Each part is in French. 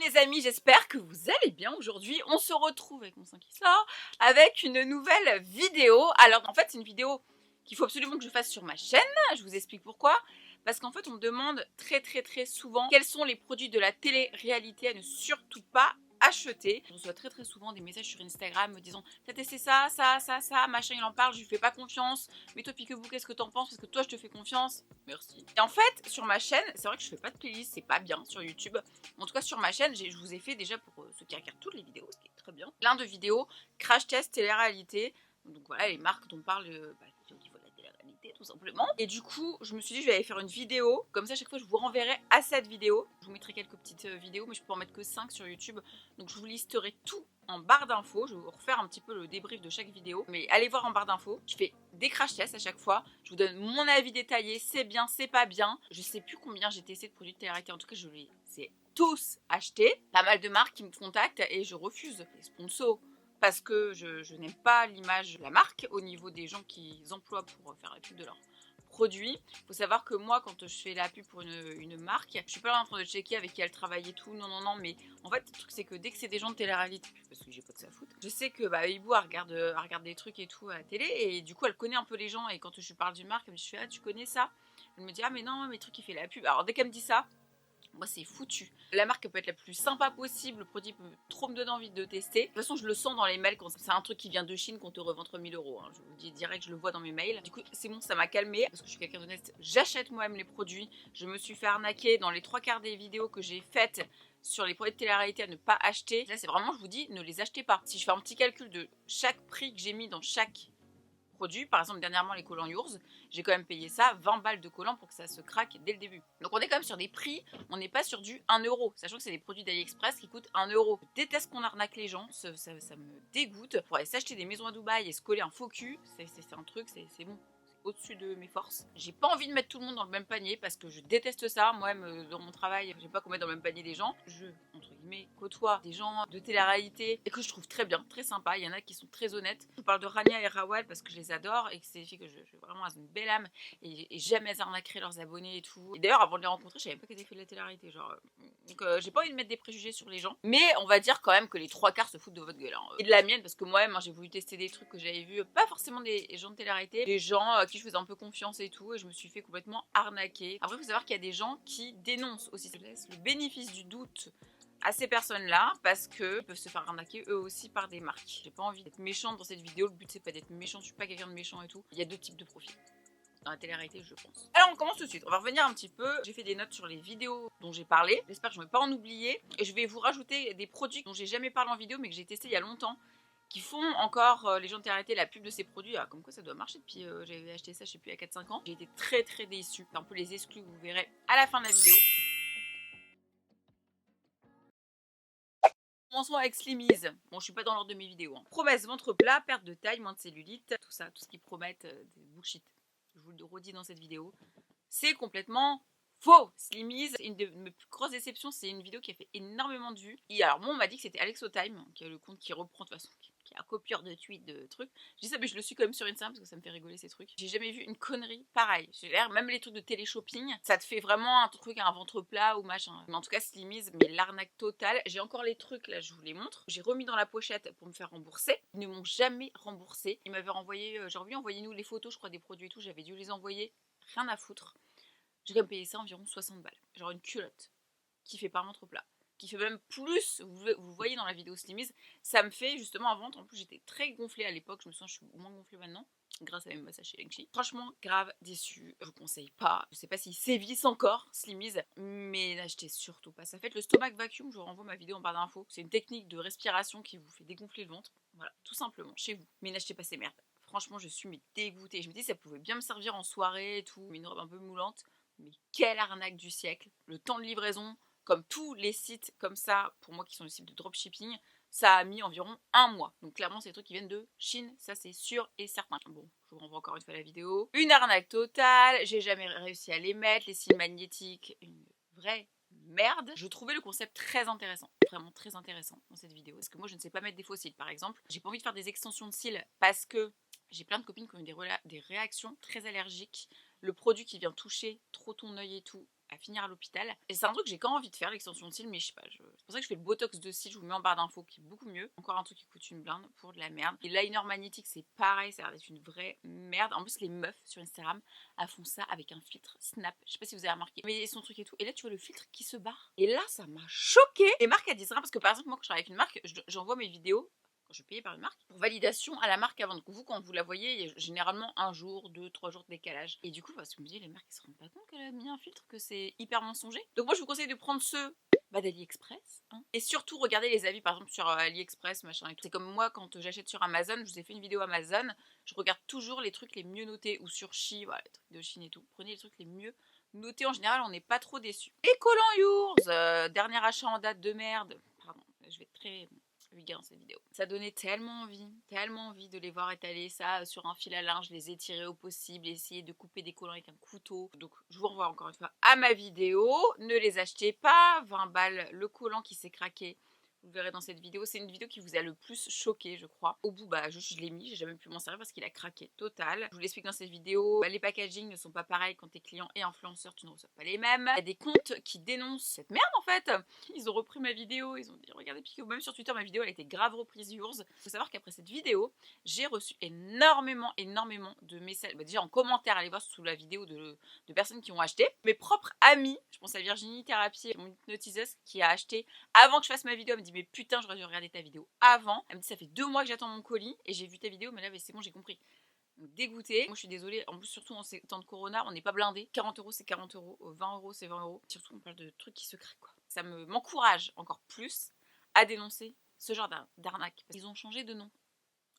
les amis, j'espère que vous allez bien. Aujourd'hui, on se retrouve avec mon sein qui sort, avec une nouvelle vidéo. Alors en fait, c'est une vidéo qu'il faut absolument que je fasse sur ma chaîne. Je vous explique pourquoi. Parce qu'en fait, on me demande très souvent quels sont les produits de la télé-réalité à ne surtout pas acheter. Je reçois très souvent des messages sur Instagram me disant t'as testé ça, machin, il en parle, je lui fais pas confiance. Mais toi Piquebou, qu'est-ce que t'en penses? Parce que toi je te fais confiance. Merci. Et en fait, sur ma chaîne, c'est vrai que je fais pas de playlist, c'est pas bien sur YouTube. En tout cas, sur ma chaîne, je vous ai fait déjà pour ceux qui regardent toutes les vidéos, ce qui est très bien, plein de vidéos crash test télé-réalité. Donc voilà, les marques dont on parle au niveau de la télé-réalité, tout simplement. Et du coup, je me suis dit, je vais aller faire une vidéo. Comme ça, à chaque fois, je vous renverrai à cette vidéo. Je vous mettrai quelques petites vidéos, mais je peux en mettre que 5 sur YouTube. Donc je vous listerai tout en barre d'infos. Je vais vous refaire un petit peu le débrief de chaque vidéo. Mais allez voir en barre d'infos. Je fais des crash tests à chaque fois. Je vous donne mon avis détaillé. C'est bien, c'est pas bien. Je sais plus combien j'ai testé de produits de télé-réalité. En tout cas, je les ai tous achetés. Pas mal de marques qui me contactent et je refuse les sponsors. Parce que je n'aime pas l'image de la marque au niveau des gens qu'ils emploient pour faire la pub de leurs produits. Il faut savoir que moi, quand je fais la pub pour une marque, je suis pas là en train de checker avec qui elle travaille et tout. Non. Mais en fait, le truc, c'est que dès que c'est des gens de télé-réalité, parce que j'ai pas de ça à foutre, je sais que Hibou, elle regarde des trucs et tout à la télé. Et du coup, elle connaît un peu les gens. Et quand je parle d'une marque, elle me dit ah, tu connais ça? Elle me dit ah, mais non, mais le truc, il fait la pub. Alors, dès qu'elle me dit ça, moi c'est foutu. La marque peut être la plus sympa possible, le produit peut trop me donner envie de tester. De toute façon je le sens dans les mails quand c'est un truc qui vient de Chine qu'on te revend 3000 €. Je vous dis direct, je le vois dans mes mails. Du coup c'est bon, ça m'a calmé parce que je suis quelqu'un d'honnête. J'achète moi-même les produits. Je me suis fait arnaquer dans les 3/4 des vidéos que j'ai faites sur les produits de télé-réalité à ne pas acheter. Là c'est vraiment, je vous dis, ne les achetez pas. Si je fais un petit calcul de chaque prix que j'ai mis dans chaque produits. Par exemple, dernièrement, les collants Yours, j'ai quand même payé ça 20 balles de collants pour que ça se craque dès le début. Donc on est quand même sur des prix, on n'est pas sur du 1 €, sachant que c'est des produits d'AliExpress qui coûtent 1 €. Je déteste qu'on arnaque les gens, ça me dégoûte. Pour aller s'acheter des maisons à Dubaï et se coller un faux cul, c'est un truc, c'est bon. Au-dessus de mes forces. J'ai pas envie de mettre tout le monde dans le même panier parce que je déteste ça. Moi-même, dans mon travail, j'aime pas qu'on mette dans le même panier des gens. Je, entre guillemets, côtoie des gens de télé-réalité et que je trouve très bien, très sympa. Il y en a qui sont très honnêtes. Je parle de Rania et Rawal parce que je les adore et que c'est des filles que je vraiment elles ont une belle âme et jamais elles arnaqueraient leurs abonnés et tout. Et d'ailleurs, avant de les rencontrer, je savais pas qu'elles étaient fait de la télé-réalité. Donc j'ai pas envie de mettre des préjugés sur les gens. Mais on va dire quand même que les 3/4 se foutent de votre gueule. Et de la mienne parce que moi-même, j'ai voulu tester des trucs que j'avais vus, pas forcément des gens de télé-réalité, des gens à qui je faisais un peu confiance et tout, et je me suis fait complètement arnaquer. Après, il faut savoir qu'il y a des gens qui dénoncent aussi, se laissent le bénéfice du doute à ces personnes-là parce qu'ils peuvent se faire arnaquer eux aussi par des marques. J'ai pas envie d'être méchante dans cette vidéo, le but c'est pas d'être méchant, je suis pas quelqu'un de méchant et tout. Il y a deux types de profils dans la télé-réalité, je pense. Alors on commence tout de suite, on va revenir un petit peu. J'ai fait des notes sur les vidéos dont j'ai parlé, j'espère que je ne vais pas en oublier, et je vais vous rajouter des produits dont j'ai jamais parlé en vidéo mais que j'ai testé il y a longtemps, qui font encore les gens de télé-réalité la pub de ces produits. Comme quoi ça doit marcher depuis, j'avais acheté ça je sais plus à 4-5 ans. J'ai été très déçue, un peu les exclus vous verrez à la fin de la vidéo. Commençons avec Slimmy's. Bon, je suis pas dans l'ordre de mes vidéos. Promesse ventre plat, perte de taille, moins de cellulite, tout ça, tout ce qu'ils promettent, des bullshit. Je vous le redis dans cette vidéo. C'est complètement faux. Slimmy's, une de mes plus grosses déceptions, c'est une vidéo qui a fait énormément de vues. Et alors, moi, on m'a dit que c'était Alexotime, qui est le compte qui reprend de toute façon, qui est un copieur de tweets, de trucs. Je dis ça, mais je le suis quand même sur Instagram parce que ça me fait rigoler ces trucs. J'ai jamais vu une connerie pareille. J'ai l'air, même les trucs de télé-shopping, ça te fait vraiment un truc à un ventre plat ou machin. Mais en tout cas, Slimmy's, mais l'arnaque totale. J'ai encore les trucs, là, je vous les montre. J'ai remis dans la pochette pour me faire rembourser. Ils ne m'ont jamais remboursé. Ils m'avaient renvoyé, j'ai envie, envoyez-nous les photos, je crois, des produits et tout. J'avais dû les envoyer. Rien à foutre. J'ai quand même payé ça environ 60 balles. Genre une culotte qui fait pas un ventre plat, qui fait même plus, vous voyez dans la vidéo Slimmy's, ça me fait justement un ventre. En plus j'étais très gonflée à l'époque, je me sens je suis moins gonflée maintenant grâce à mes massages chez Lengchi. Franchement grave déçue, je vous conseille pas. Je sais pas s'ils sévissent encore Slimmy's, mais n'achetez surtout pas ça. Faites le stomach vacuum, je vous renvoie ma vidéo en barre d'infos. C'est une technique de respiration qui vous fait dégonfler le ventre, voilà, tout simplement chez vous. Mais n'achetez pas ces merdes. Franchement je suis dégoûtée. Je me dis ça pouvait bien me servir en soirée et tout, une robe un peu moulante. Mais quelle arnaque du siècle. Le temps de livraison, comme tous les sites comme ça, pour moi qui sont des sites de dropshipping, ça a mis environ 1 mois. Donc clairement, c'est des trucs qui viennent de Chine, ça c'est sûr et certain. Bon, je vous renvoie encore une fois à la vidéo. Une arnaque totale, j'ai jamais réussi à les mettre, les cils magnétiques, une vraie merde. Je trouvais le concept très intéressant, vraiment très intéressant dans cette vidéo. Parce que moi, je ne sais pas mettre des faux cils, par exemple. J'ai pas envie de faire des extensions de cils parce que j'ai plein de copines qui ont eu des réactions très allergiques le produit qui vient toucher trop ton œil et tout à finir à l'hôpital. Et c'est un truc que j'ai quand même envie de faire, l'extension de cils, mais je sais pas, c'est pour ça que je fais le botox de cils, je vous mets en barre d'infos qui est beaucoup mieux. Encore un truc qui coûte une blinde pour de la merde. Et liner magnétique c'est pareil, ça a l'air d'être une vraie merde. En plus les meufs sur Instagram elles font ça avec un filtre Snap, je sais pas si vous avez remarqué, mais son truc et tout. Et là tu vois le filtre qui se barre. Et là ça m'a choqué. Les marques elles disent rien parce que par exemple moi quand je travaille avec une marque, j'envoie mes vidéos quand je suis payée par une marque, pour validation à la marque avant. Donc vous, quand vous la voyez, il y a généralement 1 jour, 2, 3 jours de décalage. Et du coup, parce que je me dis, les marques, ils se rendent pas compte qu'elle a mis un filtre, que c'est hyper mensonger. Donc moi, je vous conseille de prendre ceux d'AliExpress. Hein. Et surtout, regardez les avis, par exemple, sur AliExpress, machin et tout. C'est comme moi, quand j'achète sur Amazon, je vous ai fait une vidéo Amazon, je regarde toujours les trucs les mieux notés, ou sur Chi, voilà, les trucs de Chine et tout. Prenez les trucs les mieux notés, en général, on n'est pas trop déçus. Et collants Yours, dernier achat en date de merde. Pardon, je vais être très vulgaire dans cette vidéo. Ça donnait tellement envie de les voir étaler ça sur un fil à linge, les étirer au possible, essayer de couper des collants avec un couteau. Donc je vous renvoie encore une fois à ma vidéo. Ne les achetez pas, 20 balles le collant qui s'est craqué. Vous le verrez dans cette vidéo, c'est une vidéo qui vous a le plus choqué je crois. Au bout juste je l'ai mis, j'ai jamais pu m'en servir parce qu'il a craqué total. Je vous l'explique dans cette vidéo, les packaging ne sont pas pareils quand t'es client et influenceur, tu ne reçois pas les mêmes. Il y a des comptes qui dénoncent cette merde en fait. Ils ont repris ma vidéo, ils ont dit regardez Pico, même sur Twitter ma vidéo elle a été grave reprise Yours. Faut savoir qu'après cette vidéo, j'ai reçu énormément de messages, déjà en commentaire, allez voir sous la vidéo de personnes qui ont acheté. Mes propres amis, je pense à Virginie Thérapie, mon hypnotiseuse qui a acheté avant que je fasse ma vidéo, elle me dit mais putain j'aurais dû regarder ta vidéo avant. Elle me dit ça fait 2 mois que j'attends mon colis et j'ai vu ta vidéo mais là c'est bon j'ai compris. Donc dégoûtée. Moi je suis désolée, en plus surtout en ces temps de corona, on n'est pas blindé. 40 € c'est 40 €, 20 € c'est 20 €. Surtout on parle de trucs qui se créent quoi. Ça m'encourage encore plus à dénoncer ce genre d'arnaque. Ils ont changé de nom,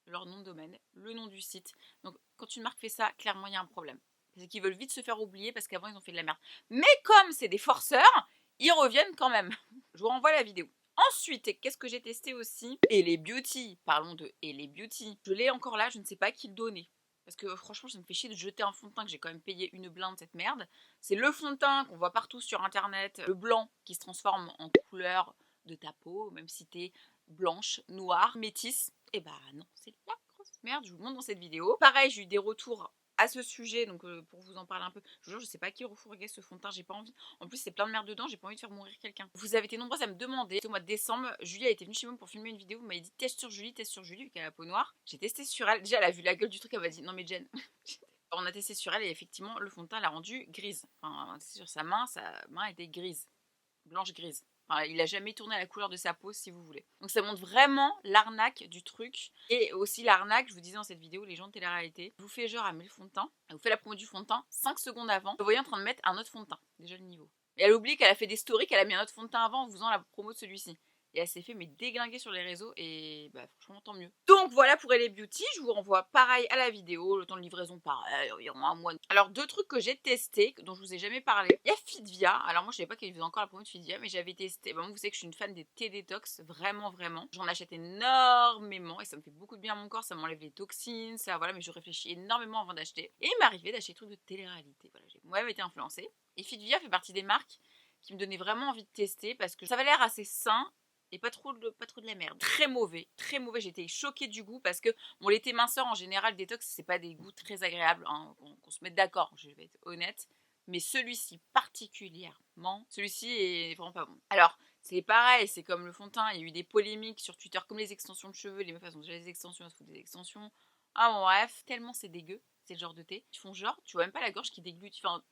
leur nom de domaine, le nom du site. Donc quand une marque fait ça, clairement il y a un problème. C'est qu'ils veulent vite se faire oublier parce qu'avant ils ont fait de la merde. Mais comme c'est des forceurs, ils reviennent quand même. Je vous renvoie la vidéo. Ensuite, qu'est-ce que j'ai testé aussi? Elé Beauty, parlons de Elé Beauty. Je l'ai encore là, je ne sais pas qui le donnait. Parce que franchement, ça me fait chier de jeter un fond de teint que j'ai quand même payé une blinde cette merde. C'est le fond de teint qu'on voit partout sur internet, le blanc qui se transforme en couleur de ta peau, même si t'es blanche, noire, métisse. Et bah non, c'est la grosse merde, je vous le montre dans cette vidéo. Pareil, j'ai eu des retours à ce sujet, donc pour vous en parler un peu, je vous jure, je sais pas qui refourguait ce fond de teint, j'ai pas envie. En plus, c'est plein de merde dedans, j'ai pas envie de faire mourir quelqu'un. Vous avez été nombreux à me demander. Au mois de décembre, Julie a été venue chez moi pour filmer une vidéo. Vous m'avez dit teste sur Julie, vu qu'elle a la peau noire. J'ai testé sur elle. Déjà, elle a vu la gueule du truc, elle m'a dit non, mais Jen. On a testé sur elle et effectivement, le fond de teint l'a rendue grise. Enfin, on a testé sur sa main était grise, blanche-grise. Enfin, il a jamais tourné à la couleur de sa peau si vous voulez. Donc ça montre vraiment l'arnaque du truc. Et aussi l'arnaque, je vous disais dans cette vidéo, les gens de télé-réalité, vous fait genre à mettre le fond de teint, elle vous fait la promo du fond de teint 5 secondes avant, vous voyez en train de mettre un autre fond de teint, déjà le niveau. Et elle oublie qu'elle a fait des stories, qu'elle a mis un autre fond de teint avant en faisant la promo de celui-ci. Et elle s'est fait déglinguer sur les réseaux et bah franchement tant mieux. Donc voilà pour Elé Beauty, je vous renvoie pareil à la vidéo, le temps de livraison pareil, environ 1 mois. Alors 2 trucs que j'ai testés, dont je vous ai jamais parlé. Il y a Fitvia, alors moi je savais pas qu'elle faisait encore la promo de Fitvia, mais j'avais testé. Bon, vous savez que je suis une fan des thé détox, vraiment. J'en achète énormément et ça me fait beaucoup de bien à mon corps, ça m'enlève les toxines, ça voilà, mais je réfléchis énormément avant d'acheter. Et il m'arrivait d'acheter des trucs de télé-réalité, voilà, j'ai moi-même été influencée. Et Fitvia fait partie des marques qui me donnaient vraiment envie de tester parce que ça avait l'air assez sain. Et pas trop de la merde. Très mauvais, j'étais choquée du goût parce que bon, les thés minceurs en général détox c'est pas des goûts très agréables, hein, qu'on se mette d'accord, je vais être honnête. Mais celui-ci particulièrement, celui-ci est vraiment pas bon. Alors c'est pareil, c'est comme le fond de teint, il y a eu des polémiques sur Twitter comme les extensions de cheveux, les meufs elles ont déjà des extensions, elles se foutent des extensions. Ah bon bref, tellement c'est dégueu, c'est le genre de thé. Ils font genre, tu vois même pas la gorge qui déglutit, enfin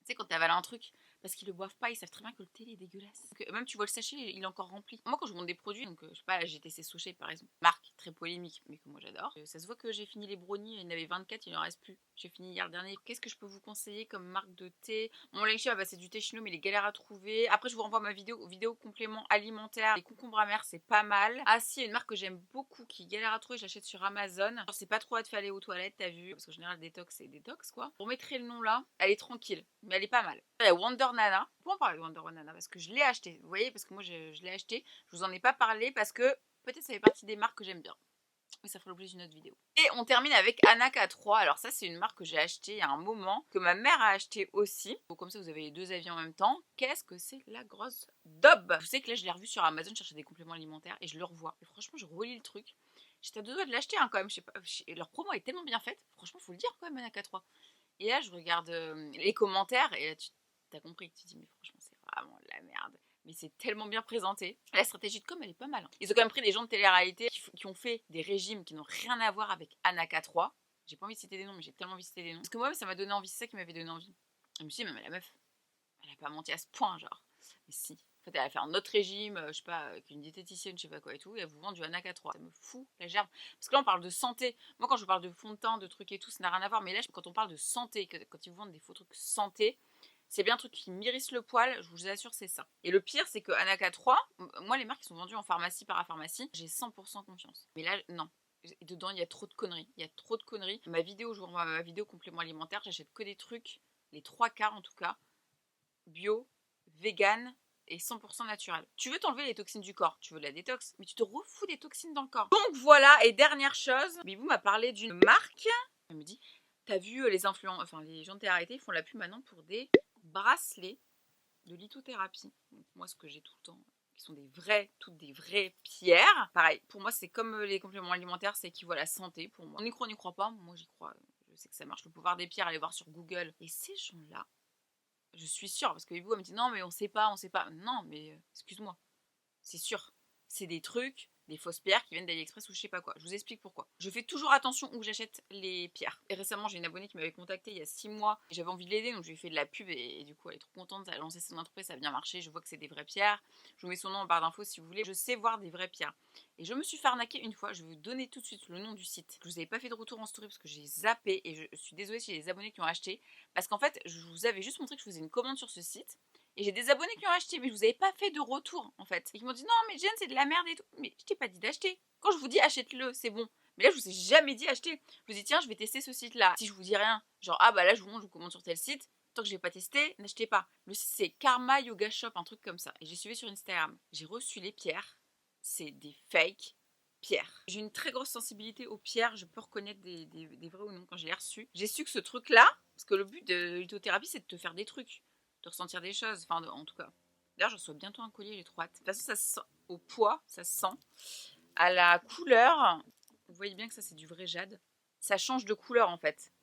tu sais quand t'avales un truc, parce qu'ils le boivent pas, ils savent très bien que le thé est dégueulasse. Donc, même tu vois le sachet, il est encore rempli. Moi quand je monte des produits, donc je sais pas, la GTC Soché par exemple, marque très polémique, mais que moi j'adore. Ça se voit que j'ai fini les brownies, il y en avait 24, il en reste plus. J'ai fini hier dernier. Qu'est-ce que je peux vous conseiller comme marque de thé? Mon Lengchi, c'est du thé chino, mais il est galère à trouver. Après je vous renvoie ma vidéo complément alimentaire. Les concombres amers, c'est pas mal. Ah si, il y a une marque que j'aime beaucoup qui est galère à trouver, j'achète sur Amazon. Alors c'est pas trop à te faire aller aux toilettes, t'as vu? Parce qu'en général détox c'est détox quoi. Vous remettrez le nom là, elle est tranquille, mais elle est pas mal. Il y a Wonder Nana. Pour en parler de Wonder Nana parce que je l'ai acheté. Vous voyez, parce que moi je l'ai acheté. Je vous en ai pas parlé parce que peut-être ça fait partie des marques que j'aime bien. Mais ça fera l'objet d'une autre vidéo. Et on termine avec Anaka 3. Alors ça c'est une marque que j'ai achetée il y a un moment, que ma mère a acheté aussi. Donc comme ça vous avez les 2 avis en même temps. Qu'est-ce que c'est la grosse daube? Vous savez que là je l'ai revu sur Amazon, chercher des compléments alimentaires et je le revois. Et franchement je relis le truc. J'étais à 2 doigts de l'acheter hein, quand même. Je sais pas, leur promo est tellement bien faite. Franchement faut le dire quand même Anaka 3. Et là, je regarde les commentaires et là, tu as compris. Tu te dis, mais franchement, c'est vraiment de la merde. Mais c'est tellement bien présenté. La stratégie de com, elle est pas mal. Hein. Ils ont quand même pris des gens de télé-réalité qui ont fait des régimes qui n'ont rien à voir avec Anaka 3. J'ai pas envie de citer des noms, mais j'ai tellement envie de citer des noms. Parce que moi, ça m'a donné envie. C'est ça qui m'avait donné envie. Je me suis dit, mais la meuf, elle a pas menti à ce point, genre. Mais si. En fait, elle a fait un autre régime, je sais pas, avec une diététicienne, je sais pas quoi et tout, et elle vous vend du Anaka 3. Ça me fout la gerbe. Parce que là, on parle de santé. Moi, quand je parle de fond de teint, de trucs et tout, ça n'a rien à voir. Mais là, quand on parle de santé, quand ils vous vendent des faux trucs santé, c'est bien un truc qui m'irrisse le poil, je vous assure, c'est ça. Et le pire, c'est que Anaka 3, moi, les marques qui sont vendues en pharmacie, parapharmacie, j'ai 100% confiance. Mais là, non. Et dedans, il y a trop de conneries. Il y a trop de conneries. Ma vidéo, je vous renvoie ma vidéo complément alimentaire, j'achète que des trucs, les 3/4 en tout cas, bio, vegan et 100% naturel. Tu veux t'enlever les toxines du corps, tu veux de la détox, mais tu te refous des toxines dans le corps. Donc voilà, et dernière chose, Bibou m'a parlé d'une marque. Elle me dit, t'as vu les influenceurs, enfin les gens de télé-réalité, ils font la pub maintenant pour des bracelets de lithothérapie. Donc moi, ce que j'ai tout le temps, qui sont toutes des vraies pierres. Pareil, pour moi, c'est comme les compléments alimentaires, c'est équivaut à la santé pour moi. On y croit, on n'y croit pas. Moi, j'y crois. Je sais que ça marche. Le pouvoir des pierres, allez voir sur Google. Et ces gens-là, je suis sûre, parce que Bibou, elle me dit non, mais on sait pas. Non, mais excuse-moi, c'est sûr. C'est des trucs, des fausses pierres qui viennent d'AliExpress ou je sais pas quoi. Je vous explique pourquoi. Je fais toujours attention où j'achète les pierres. Et récemment, j'ai une abonnée qui m'avait contactée il y a 6 mois. J'avais envie de l'aider, donc je lui ai fait de la pub et du coup, elle est trop contente. Elle a lancé son entreprise, ça a bien marché. Je vois que c'est des vraies pierres. Je vous mets son nom en barre d'infos si vous voulez. Je sais voir des vraies pierres. Et je me suis fait arnaquer une fois. Je vais vous donner tout de suite le nom du site. Je vous avais pas fait de retour en story parce que j'ai zappé et je suis désolée si les abonnés qui ont acheté. Parce qu'en fait, je vous avais juste montré que je faisais une commande sur ce site. Et j'ai des abonnés qui ont acheté, mais je vous avais pas fait de retour en fait. Et qui m'ont dit non, mais Jen, c'est de la merde et tout. Mais je t'ai pas dit d'acheter. Quand je vous dis achète-le, c'est bon. Mais là, je vous ai jamais dit acheter. Je vous ai dit tiens, je vais tester ce site-là. Si je vous dis rien, genre ah bah là, je vous commande sur tel site. Tant que je l'ai pas testé, n'achetez pas. Le site c'est Karma Yoga Shop, un truc comme ça. Et j'ai suivi sur Instagram. J'ai reçu les pierres. C'est des fake pierres. J'ai une très grosse sensibilité aux pierres. Je peux reconnaître des vrais ou non quand je les ai reçus. J'ai su que ce truc-là, parce que le but de lithothérapie, c'est de te faire des trucs, de ressentir des choses. Enfin, en tout cas. D'ailleurs, je reçois bientôt un collier, j'ai trop hâte. De toute façon, ça se sent au poids, ça se sent. À la couleur, vous voyez bien que ça, c'est du vrai jade. Ça change de couleur, en fait.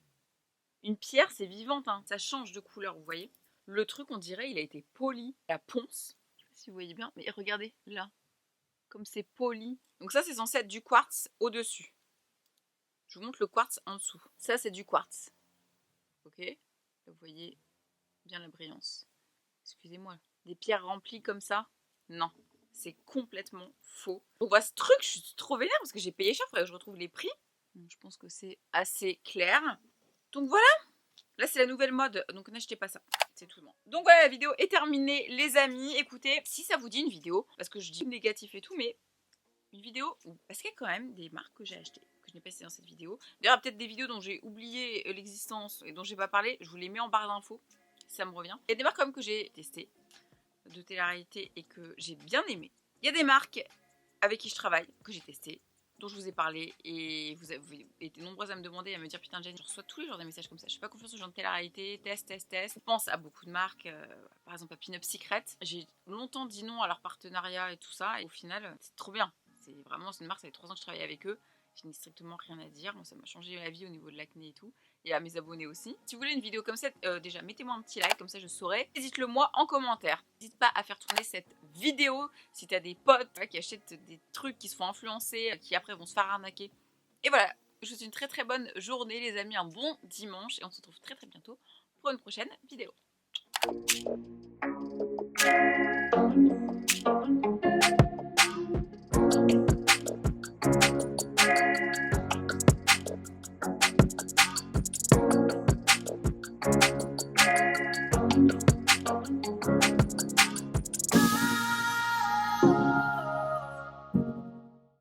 Une pierre, c'est vivante, hein. Ça change de couleur, vous voyez. Le truc, on dirait, il a été poli. La ponce, je sais pas si vous voyez bien, mais regardez, là. Comme c'est poli. Donc ça, c'est censé être du quartz au-dessus. Je vous montre le quartz en dessous. Ça, c'est du quartz. Ok? Vous voyez bien la brillance. Excusez-moi. Des pierres remplies comme ça? Non. C'est complètement faux. On voit ce truc, je suis trop vénère parce que j'ai payé cher, il faudrait que je retrouve les prix. Donc, je pense que c'est assez clair. Donc voilà, là c'est la nouvelle mode, donc n'achetez pas ça. C'est tout le monde. Donc voilà, la vidéo est terminée, les amis. Écoutez, si ça vous dit une vidéo, parce que je dis négatif et tout, mais une vidéo, parce qu'il y a quand même des marques que j'ai achetées, que je n'ai pas citées dans cette vidéo. D'ailleurs, peut-être des vidéos dont j'ai oublié l'existence et dont j'ai pas parlé, je vous les mets en barre d'infos, si ça me revient. Il y a des marques quand même que j'ai testées de télé-réalité et que j'ai bien aimé. Il y a des marques avec qui je travaille, que j'ai testé, dont je vous ai parlé, et vous avez été nombreuses à me demander, à me dire putain Jen, je reçois tous les jours des messages comme ça, je fais pas confiance aux gens de télé-réalité, test. Je pense à beaucoup de marques, par exemple à Pin-Up Secret. J'ai longtemps dit non à leur partenariat et tout ça, et au final, c'est trop bien. C'est une marque, ça fait 3 ans que je travaille avec eux. Je n'ai strictement rien à dire. Moi, ça m'a changé la vie au niveau de l'acné et tout. Et à mes abonnés aussi. Si vous voulez une vidéo comme cette, déjà mettez-moi un petit like, comme ça je saurai. Dites-le moi en commentaire. N'hésite pas à faire tourner cette vidéo si tu as des potes qui achètent des trucs qui se font influencer, qui après vont se faire arnaquer. Et voilà, je vous souhaite une très très bonne journée les amis, un bon dimanche. Et on se retrouve très très bientôt pour une prochaine vidéo.